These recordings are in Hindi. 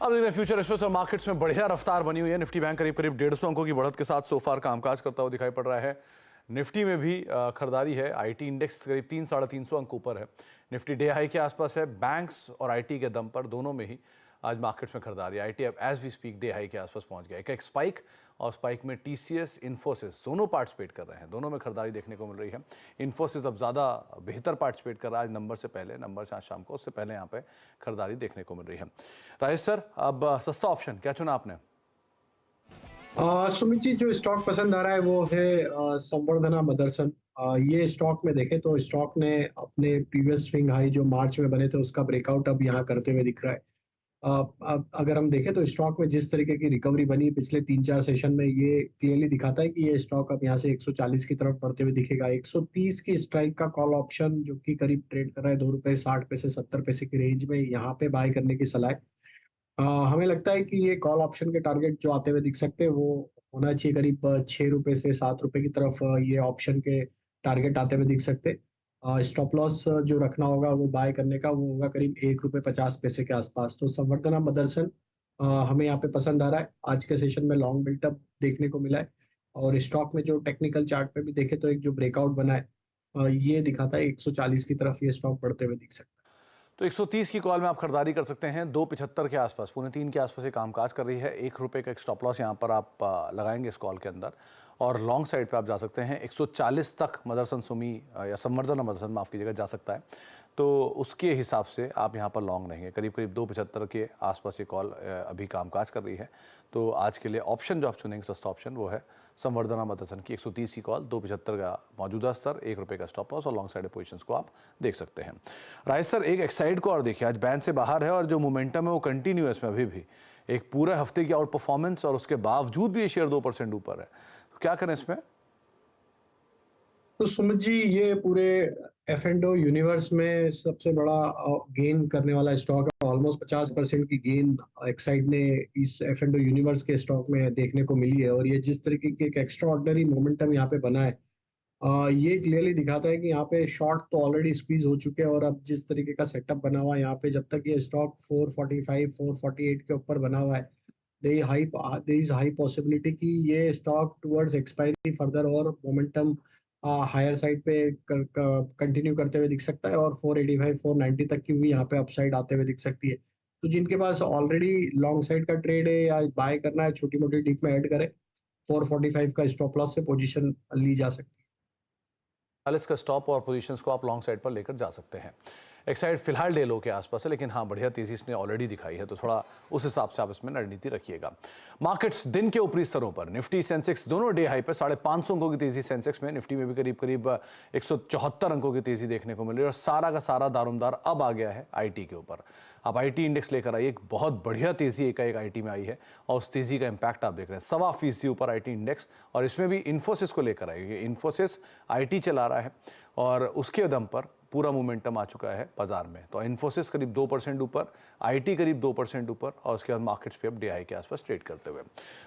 अब देखते हैं फ्यूचर एक्सप्रेस और मार्केट्स में बढ़िया रफ्तार बनी हुई है। निफ्टी बैंक करीब करीब 150 अंकों की बढ़त के साथ सोफार कामकाज करता हुआ दिखाई पड़ रहा है। निफ्टी में भी खरीदारी है। आईटी इंडेक्स करीब 300-350 अंक ऊपर है। निफ्टी डे हाई के आसपास है। बैंक्स और आईटी के दम पर दोनों में ही आज मार्केट्स में खरीदारी। आईटी अब as we speak day high के आसपास पहुंच गया। एक स्पाइक और स्पाइक में टीसीएस इन्फोसिस दोनों पार्टिसिपेट कर रहे हैं। दोनों में खरीदारी देखने को मिल रही है। इन्फोसिस अब ज़्यादा बेहतर पार्टिसिपेट कर रहा है आज नंबर से पहले, नंबर से आज शाम को, उससे पहले यहाँ पे खरीदारी देखने को मिल रही है। राजेश सर, अब सस्ता ऑप्शन क्या चुना आपने? सुमित जी, जो स्टॉक पसंद आ रहा है वो है संवर्धना मदरसन। ये स्टॉक में देखें तो स्टॉक ने अपने प्रीवियस स्विंग हाई जो मार्च में बने थे उसका ब्रेकआउट अब यहाँ करते हुए दिख रहा है। अब अगर हम देखें तो स्टॉक में जिस तरीके की रिकवरी बनी पिछले 3-4 सेशन में, ये क्लियरली दिखाता है कि ये स्टॉक अब यहाँ से 140 की तरफ बढ़ते हुए दिखेगा। 130 की स्ट्राइक का कॉल ऑप्शन जो कि करीब ट्रेड कर रहा है ₹2.60 70 की रेंज में, यहाँ पे बाय करने की सलाह है। हमें लगता है कि ये कॉल ऑप्शन के टारगेट जो आते हुए दिख सकते हैं वो होना चाहिए करीब ₹6 से ₹7 की तरफ। ये ऑप्शन के टारगेट आते हुए दिख सकते हैं। स्टॉप लॉस जो रखना होगा वो बाय करने का, वो होगा करीब ₹1.50 के आसपास। तो संवर्धना मदरसन हमें यहाँ पे पसंद आ रहा है। आज के सेशन में लॉन्ग बिल्टअप देखने को मिला है और स्टॉक में जो टेक्निकल चार्ट पे भी देखे तो एक जो ब्रेकआउट बना है, ये दिखाता है 140 की तरफ ये स्टॉक बढ़ते हुए दिख सकता है। तो 130 की कॉल में आप खरीदारी कर सकते हैं। 2.75 के आसपास, पौने 3 के आसपास ये कामकाज कर रही है। ₹1 का एक स्टॉप लॉस यहाँ पर आप लगाएंगे इस कॉल के अंदर, और लॉन्ग साइड पे आप जा सकते हैं। 140 तक मदरसन सुमी या संवर्धना मदरसन माफ़ कीजिएगा जा सकता है। तो उसके हिसाब से आप यहाँ पर लॉन्ग रहेंगे। करीब करीब 2.75 के आसपास ये कॉल अभी कामकाज कर रही है। तो आज के लिए ऑप्शन जो आप चुनेंगे सस्ता ऑप्शन, वो है संवर्धना मदरसन की 130 की कॉल, 2.75 का मौजूदा स्तर, ₹1 का स्टॉप लॉस, और लॉन्ग साइड पोजीशंस को आप देख सकते हैं। राइट सर, एक एक्साइड को और देखिए, आज बैंड से बाहर है और जो मोमेंटम है वो कंटिन्यू है इसमें अभी भी। एक पूरे हफ्ते की आउट परफॉर्मेंस और उसके बावजूद भी ये शेयर 2% ऊपर है। तो क्या करें इसमें? तो सुमित जी, ये पूरे एफ एंड ओ यूनिवर्स में सबसे बड़ा गेन करने वाला स्टॉक है। ऑलमोस्ट 50% की गेन एक्साइड ने इस एफ एंड ओ यूनिवर्स के स्टॉक में देखने को मिली है। और ये जिस तरीके की एक एक्स्ट्रा ऑर्डिनरी मोमेंटम यहाँ पे बना है, ये क्लियरली दिखाता है कि यहाँ पे शॉर्ट तो ऑलरेडी स्क्वीज हो चुके हैं। और अब जिस तरीके का सेटअप बना हुआ है यहाँ पे, जब तक ये स्टॉक 445 448 के ऊपर बना हुआ है, there is high possibility कि ये स्टॉक टुवर्ड्स एक्सपायरी फर्दर और मोमेंटम हायर साइड पे कंटिन्यू करते हुए दिख सकता है। और 485 490 तक की भी यहाँ पे अपसाइड आते हुए दिख सकती है। तो जिनके पास ऑलरेडी लॉन्ग साइड का ट्रेड है या बाय करना है, छोटी मोटी डिप में ऐड करें। 445 का स्टॉप लॉस से पोजीशन ली जा सकती है। 40 का स्टॉप और पोजीशंस को आप लॉन्ग साइड पर लेकर जा सकते हैं। एक साइड फिलहाल डे लो के आसपास है, लेकिन हाँ, बढ़िया तेजी इसने ऑलरेडी दिखाई है, तो थोड़ा उस हिसाब से आप इसमें रणनीति रखिएगा। मार्केट्स दिन के ऊपरी स्तरों पर, निफ्टी सेंसेक्स दोनों डे हाई पर, 550 अंकों की तेजी सेंसेक्स में, निफ्टी में भी करीब करीब 174 अंकों की तेजी देखने को मिल रही है। और सारा का सारा दारोमदार अब आ गया है आईटी के ऊपर। आप आईटी इंडेक्स लेकर आइए, एक बहुत बढ़िया तेजी एकाएक आईटी में आई है और उस तेजी का इंपैक्ट आप देख रहे हैं। 1.25% ऊपर आईटी इंडेक्स, और इसमें भी इन्फोसिस को लेकर आइए। इन्फोसिस आईटी चला रहा है और उसके दम पर पूरा मोमेंटम आ चुका है बाजार में। तो इन्फोसिस करीब 2% ऊपर, आईटी करीब 2% ऊपर, और उसके बाद मार्केट्स पे अब डे हाई के आसपास ट्रेड करते हुए।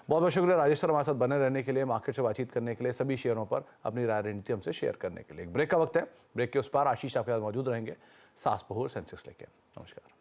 बहुत बहुत शुक्रिया राजेश सर हमारे साथ बने रहने के लिए, मार्केट से बातचीत करने के लिए, सभी शेयरों पर अपनी राय रणनीति हमसे शेयर करने के लिए। ब्रेक का वक्त है, ब्रेक के उस पार आशीष आपके साथ मौजूद रहेंगे सास बहू सेंसेक्स लेके। नमस्कार।